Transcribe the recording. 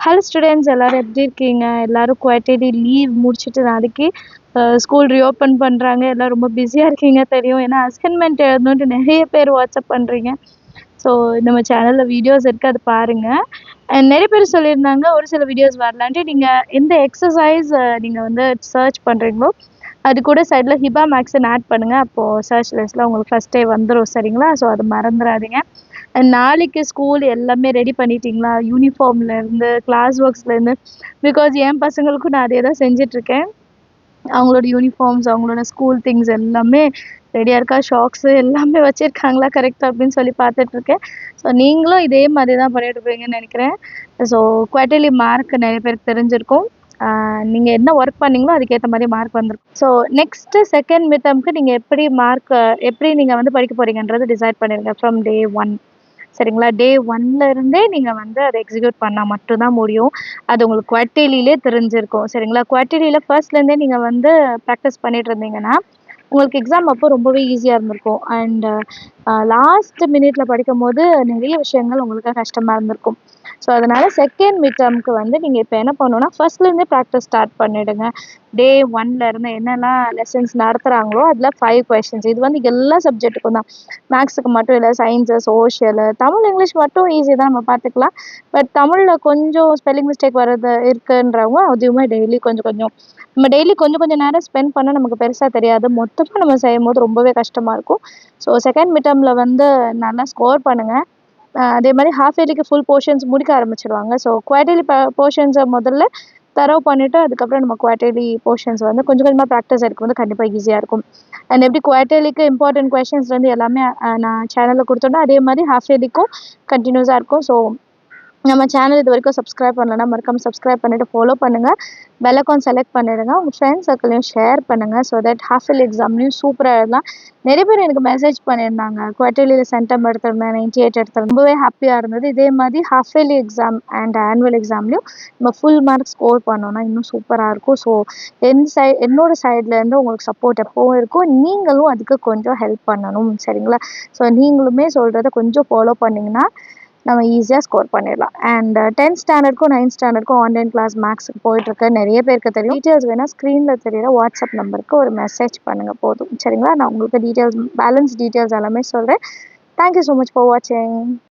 Hello students எல்லாரும் எப்படி இருக்கீங்க? எல்லாரும் குவார்ட்டர்லி லீவ் முடிச்சுட்டு நாளைக்கு ஸ்கூல் ரீஓப்பன் பண்ணுறாங்க. எல்லாம் ரொம்ப பிஸியாக இருக்கீங்க தெரியும். ஏன்னா அசைன்மெண்ட் எழுதணுன்ட்டு நிறைய பேர் வாட்ஸ்அப் பண்ணுறீங்க. ஸோ நம்ம சேனலில் வீடியோஸ் இருக்குது, அது பாருங்கள். அண்ட் நிறைய பேர் சொல்லியிருந்தாங்க ஒரு சில வீடியோஸ் வரலான்ட்டு. நீங்கள் எந்த எக்ஸசைஸ் நீங்கள் வந்து சர்ச் பண்ணுறீங்களோ அது கூட சைடில் ஹிபா மேக்ஸ்ன்னு ஆட் பண்ணுங்கள். அப்போது சர்ச் லிஸ்ட்டில் உங்களுக்கு ஃபஸ்ட்டே வந்துடும், சரிங்களா? ஸோ அது மறந்துடாதீங்க. நாளைக்கு ஸ்கூல் எல்லாமே ரெடி பண்ணிட்டீங்களா? யூனிஃபார்ம்லேருந்து கிளாஸ் ஒர்க்ஸ்லேருந்து. பிகாஸ் என் பசங்களுக்கும் நான் அதே தான் செஞ்சிட்ருக்கேன். அவங்களோட யூனிஃபார்ம்ஸ், அவங்களோட ஸ்கூல் திங்ஸ் எல்லாமே ரெடியாக இருக்கா? ஷாக்ஸு எல்லாமே வச்சுருக்காங்களா கரெக்டாக அப்படின்னு சொல்லி பார்த்துட்ருக்கேன். ஸோ நீங்களும் இதே மாதிரி தான் பண்ணிட்டுருப்பீங்கன்னு நினைக்கிறேன். ஸோ குவார்ட்டர்லி மார்க் நிறைய பேருக்கு தெரிஞ்சிருக்கும். நீங்கள் என்ன ஒர்க் பண்ணீங்களோ அதுக்கேற்ற மாதிரி மார்க் வந்திருக்கும். ஸோ நெக்ஸ்ட்டு செகண்ட் மிட் டெர்ம்க்கு நீங்கள் எப்படி நீங்கள் வந்து படிக்க போகிறீங்கன்றது டிசைட் பண்ணிடுங்க ஃப்ரம் டே 1. சரிங்களா? டே 1ல இருந்தே நீங்கள் வந்து அதை எக்ஸிக்யூட் பண்ணால் மட்டும்தான் முடியும். அது உங்களுக்கு குவார்ட்டர்லிலே தெரிஞ்சிருக்கும். சரிங்களா? குவார்ட்டர்லியில் ஃபர்ஸ்ட்லேருந்தே நீங்கள் வந்து ப்ராக்டிஸ் பண்ணிட்டு இருந்தீங்கன்னா உங்களுக்கு எக்ஸாம் அப்போ ரொம்பவே ஈஸியாக இருந்திருக்கும். அண்ட் லாஸ்ட் மினிட்ல படிக்கும்போது நிறைய விஷயங்கள் உங்களுக்கு கஷ்டமாக இருந்திருக்கும். ஸோ அதனால் செகண்ட் மிட் டெர்ம்க்கு வந்து நீங்கள் இப்போ என்ன பண்ணணும்னா ஃபர்ஸ்ட்லேருந்தே ப்ராக்டிஸ் ஸ்டார்ட் பண்ணிவிடுங்க. டே 1ல இருந்து என்னெல்லாம் லெசன்ஸ் நடத்துகிறாங்களோ அதில் 5 கொஷின்ஸ். இது வந்து எல்லா சப்ஜெக்ட்டுக்கும் தான், மேக்ஸுக்கு மட்டும் இல்லை. சயின்ஸு, சோஷியலு, தமிழ், இங்கிலீஷ் மட்டும் ஈஸி தான், நம்ம பார்த்துக்கலாம். பட் தமிழில் கொஞ்சம் ஸ்பெல்லிங் மிஸ்டேக் வர்றது இருக்குன்றவங்க அதுவுமே டெய்லி கொஞ்சம் கொஞ்சம் நம்ம டெய்லி கொஞ்சம் கொஞ்சம் நேரம் ஸ்பெண்ட் பண்ணால் நமக்கு பெருசாக தெரியாது. மொத்தமாக நம்ம செய்யும்போது ரொம்பவே கஷ்டமாக இருக்கும். ஸோ செகண்ட் மிட் டெர்மில் வந்து நல்லா ஸ்கோர் பண்ணுங்கள். அதே மாதிரி ஹாஃப் இயர்லிக்கு ஃபுல் போர்ஷன்ஸ் முடிக்க ஆரம்பிச்சிடுவாங்க. ஸோ குவார்ட்டர்லி போர்ஷன்ஸை முதல்ல தரவு பண்ணிவிட்டு அதுக்கப்புறம் நம்ம குவார்ட்டர்லி போர்ஷன்ஸ் வந்து கொஞ்சம் கொஞ்சமாக ப்ராக்டிஸ் எடுக்கும் வந்து கண்டிப்பாக ஈஸியாக இருக்கும். அண்ட் எப்படி குவார்ட்டர்லிக்கு இம்பார்ட்டன்ட் கொஷின்ஸ்லேருந்து எல்லாமே நான் சேனலில் கொடுத்தோன்னா அதே மாதிரி ஹாஃப் இயர்லிக்கும் கண்டினியூஸாக இருக்கும். ஸோ நம்ம சேனல் இது வரைக்கும் சப்ஸ்கிரைப் பண்ணலன்னா மறக்காமல் சப்ஸ்கிரைப் பண்ணிவிட்டு ஃபாலோ பண்ணுங்கள். பெல் ஐகான் செலக்ட் பண்ணிடுங்க. உங்கள் ஃப்ரெண்ட்ஸ் சர்க்கிளையும் ஷேர் பண்ணுங்கள். ஸோ தட் ஹாஃப் இயர்லி எக்ஸாம்லையும் சூப்பராக எழுதலாம். நிறைய பேர் எனக்கு மெசேஜ் பண்ணியிருந்தாங்க, குவார்ட்டர்லியில் சென்டம் எடுத்திருந்தேன், 98 எடுத்திருந்தேன், ரொம்பவே ஹாப்பியாக இருந்தது. இதே மாதிரி half yearly exam and annual எக்ஸாம்லையும் நம்ம ஃபுல் மார்க் ஸ்கோர் பண்ணோன்னா இன்னும் சூப்பராக இருக்கும். ஸோ என்னோட சைட்லேருந்து உங்களுக்கு சப்போர்ட் எப்போவும் இருக்கும். நீங்களும் அதுக்கு கொஞ்சம் ஹெல்ப் பண்ணணும், சரிங்களா? ஸோ நீங்களுமே சொல்கிறத கொஞ்சம் ஃபாலோ பண்ணிங்கன்னா நம்ம ஈஸியாக ஸ்கோர் பண்ணிடலாம். அண்ட் 10th ஸ்டாண்டர்டுக்கும் 9th ஸ்டாண்டர்டுக்கும் ஆன்லைன் கிளாஸ் மேக்ஸுக்கு போயிட்டுருக்கு, நிறைய பேருக்கு தெரியும். டீட்டெயில்ஸ் வேணால் ஸ்க்ரீனில் தெரியுற வாட்ஸ்அப் நம்பருக்கு ஒரு மெசேஜ் பண்ணுங்கள் போதும், சரிங்களா? நான் உங்களுக்கு பேலன்ஸ் டீட்டெயில்ஸ் எல்லாமே சொல்கிறேன். தேங்க்யூ ஸோ மச் ஃபார் வாட்சிங்.